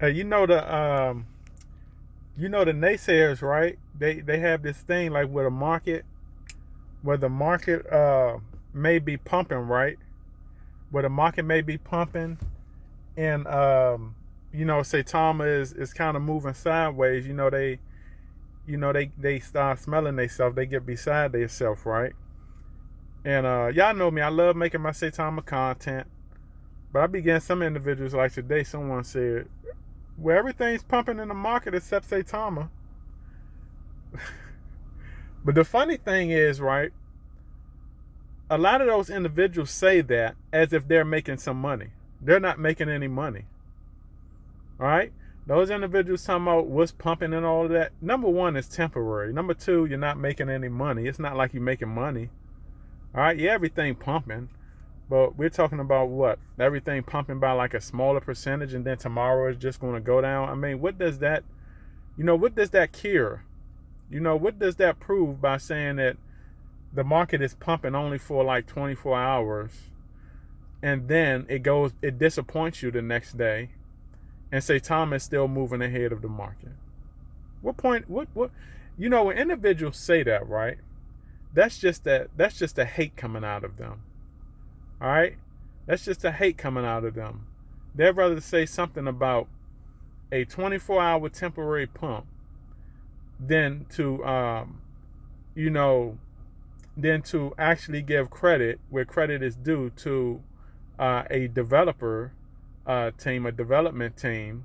You know the naysayers, right? They have this thing like where the market may be pumping, right? Where the market may be pumping, and Saitama is kind of moving sideways. They start smelling themselves. They get beside themselves, right? And y'all know me. I love making my Saitama content. But I began some individuals like today. Someone said, "Well, everything's pumping in the market except Saitama." But the funny thing is, right? A lot of those individuals say that as if they're making some money. They're not making any money. All right? Those individuals talking about what's pumping and all of that. Number one is temporary. Number two, you're not making any money. It's not like you're making money. All right? Yeah, everything pumping. But we're talking about what? Everything pumping by like a smaller percentage and then tomorrow is just going to go down. I mean, what does that cure? What does that prove by saying that the market is pumping only for like 24 hours and then it disappoints you the next day and say Tom is still moving ahead of the market? What point, what, when individuals say that, right? That's just a hate coming out of them. All right. That's just a hate coming out of them. They'd rather say something about a 24-hour temporary pump than to, you know, than to actually give credit where credit is due to a developer team, a development team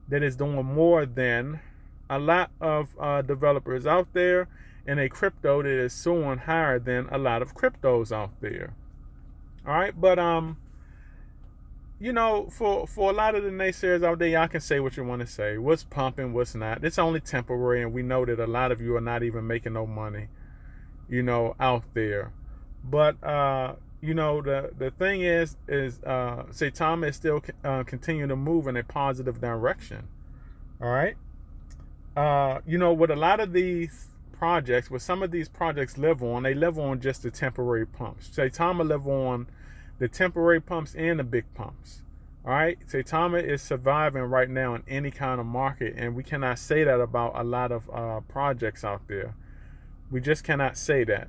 that is doing more than a lot of developers out there, and a crypto that is soaring higher than a lot of cryptos out there. All right, but for a lot of the naysayers out there, y'all can say what you want to say. What's pumping, what's not. It's only temporary, and we know that a lot of you are not even making no money, out there. But the thing is Saitama is still continuing to move in a positive direction. All right. With a lot of these projects, what some of these projects live on, they live on just the temporary pumps. Saitama live on the temporary pumps and the big pumps. All right. Saitama is surviving right now in any kind of market, and we cannot say that about a lot of projects out there. We just cannot say that.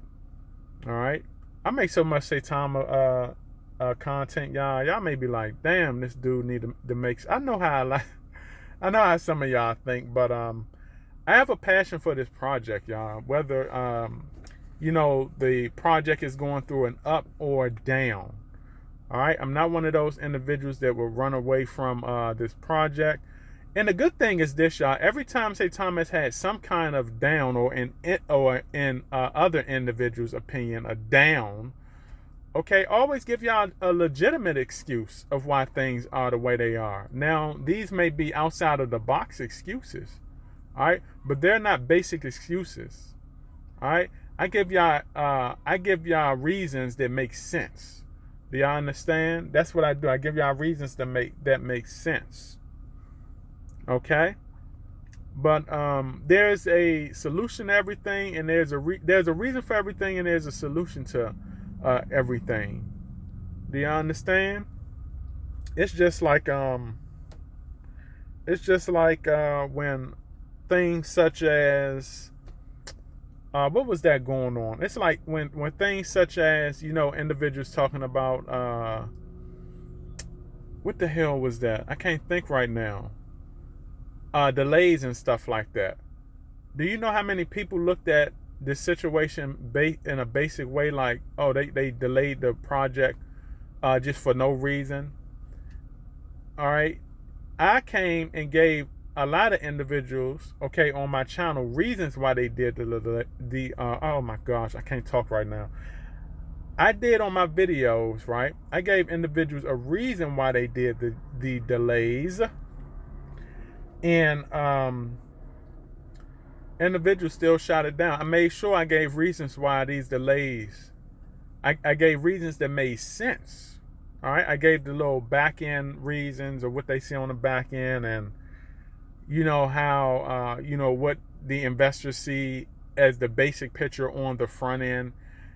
All right. I make so much Saitama content, y'all. Y'all may be like, "Damn, this dude need to make." I know how I know how some of y'all think, but I have a passion for this project, y'all. Whether the project is going through an up or down. All right. I'm not one of those individuals that will run away from this project. And the good thing is this, y'all. Every time Saitama has had some kind of down, or in other individuals' opinion, a down. Okay, always give y'all a legitimate excuse of why things are the way they are. Now, these may be outside of the box excuses, all right, but they're not basic excuses. All right, I give y'all reasons that make sense. Do y'all understand? That's what I do. I give y'all reasons that make sense. Okay, but there's a solution to everything, and there's a reason for everything, and there's a solution to everything. Do you understand? It's just like when things such as what was that going on? It's like when things such as individuals talking about what the hell was that? I can't think right now. Delays and stuff like that. Do you know how many people looked at this situation in a basic way, like, oh, they delayed the project just for no reason? All right. I came and gave a lot of individuals, okay, on my channel reasons why they did the oh my gosh, I can't talk right now. I did on my videos, right? I gave individuals a reason why they did the delays, and individuals still shot it down. I made sure I gave reasons why these delays. I gave reasons that made sense. All right, I gave the little back end reasons, or what they see on the back end, and how what the investors see as the basic picture on the front end,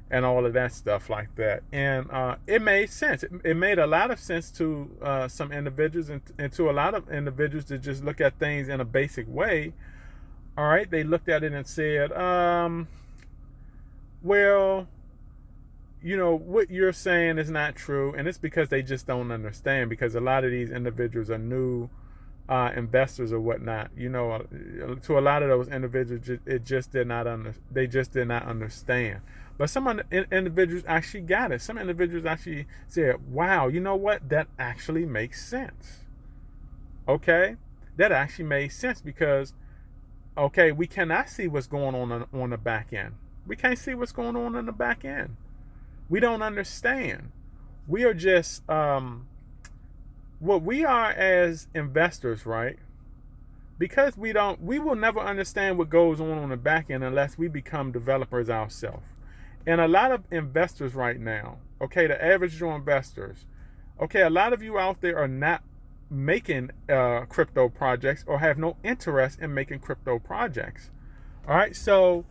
and all of that stuff like that. And it made sense. It made a lot of sense to some individuals, and to a lot of individuals to just look at things in a basic way. All right, they looked at it and said, well, what you're saying is not true, and it's because they just don't understand, because a lot of these individuals are new investors or whatnot. To a lot of those individuals, they just did not understand. But some individuals actually got it. Some individuals actually said, wow, you know what, that actually makes sense. Okay, that actually made sense, because okay, we cannot see what's going on the back end. We can't see what's going on the back end. We don't understand. We are just what we are as investors, right? Because we will never understand what goes on the back end unless we become developers ourselves. And a lot of investors right now, okay, the average Joe investors, okay, a lot of you out there are not making crypto projects, or have no interest in making crypto projects. All right, so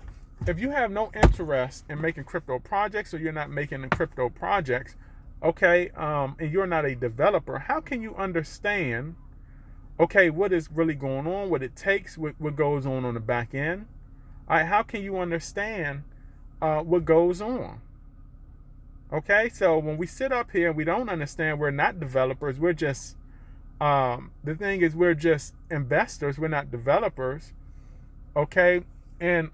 if you have no interest in making crypto projects, or you're not making the crypto projects, okay, and you're not a developer, how can you understand, okay, what is really going on, what it takes, what goes on the back end? All right, how can you understand what goes on? Okay, so when we sit up here and we don't understand, we're not developers, we're just the thing is, we're just investors, we're not developers. Okay, and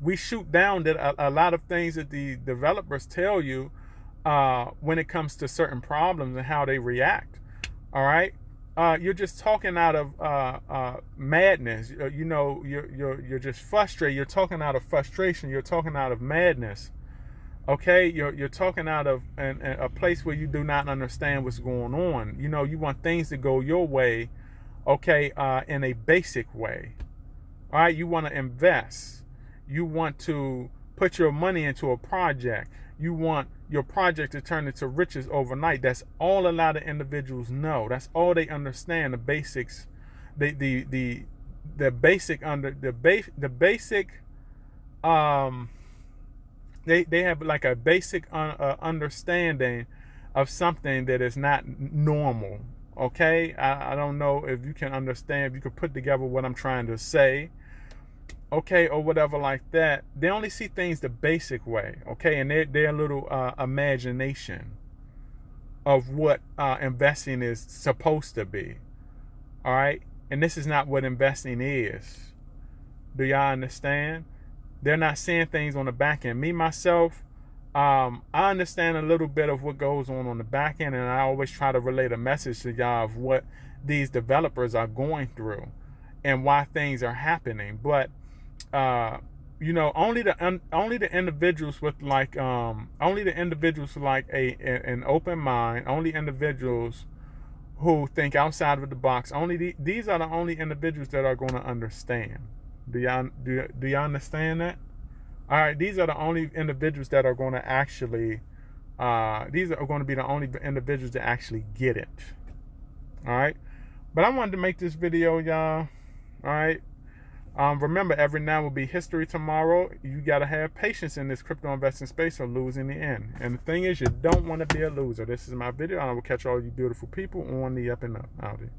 we shoot down that a lot of things that the developers tell you when it comes to certain problems and how they react. All right, you're just talking out of madness. You're just frustrated. You're talking out of frustration. You're talking out of madness. Okay, you're talking out of a place where you do not understand what's going on. You want things to go your way, okay, in a basic way. All right, you want to invest. You want to put your money into a project. You want your project to turn into riches overnight. That's all a lot of individuals know. That's all they understand. The basics, the basic They have like a basic understanding of something that is not normal. Okay, I don't know if you can understand, if you can put together what I'm trying to say, okay, or whatever like that. They only see things the basic way, okay, and their little imagination of what investing is supposed to be. All right, and this is not what investing is. Do y'all understand? They're not seeing things on the back end. Me, myself, I understand a little bit of what goes on the back end, and I always try to relate a message to y'all of what these developers are going through and why things are happening. But only the individuals with an open mind, only individuals who think outside of the box, these are the only individuals that are going to understand. Do y'all understand that? All right, these are the only individuals that are going to actually, these are going to be the only individuals that actually get it. All right, but I wanted to make this video, y'all. All right, remember, every now will be history tomorrow. You got to have patience in this crypto investing space or lose in the end. And the thing is, you don't want to be a loser. This is my video, and I will catch all you beautiful people on the up and up. Howdy.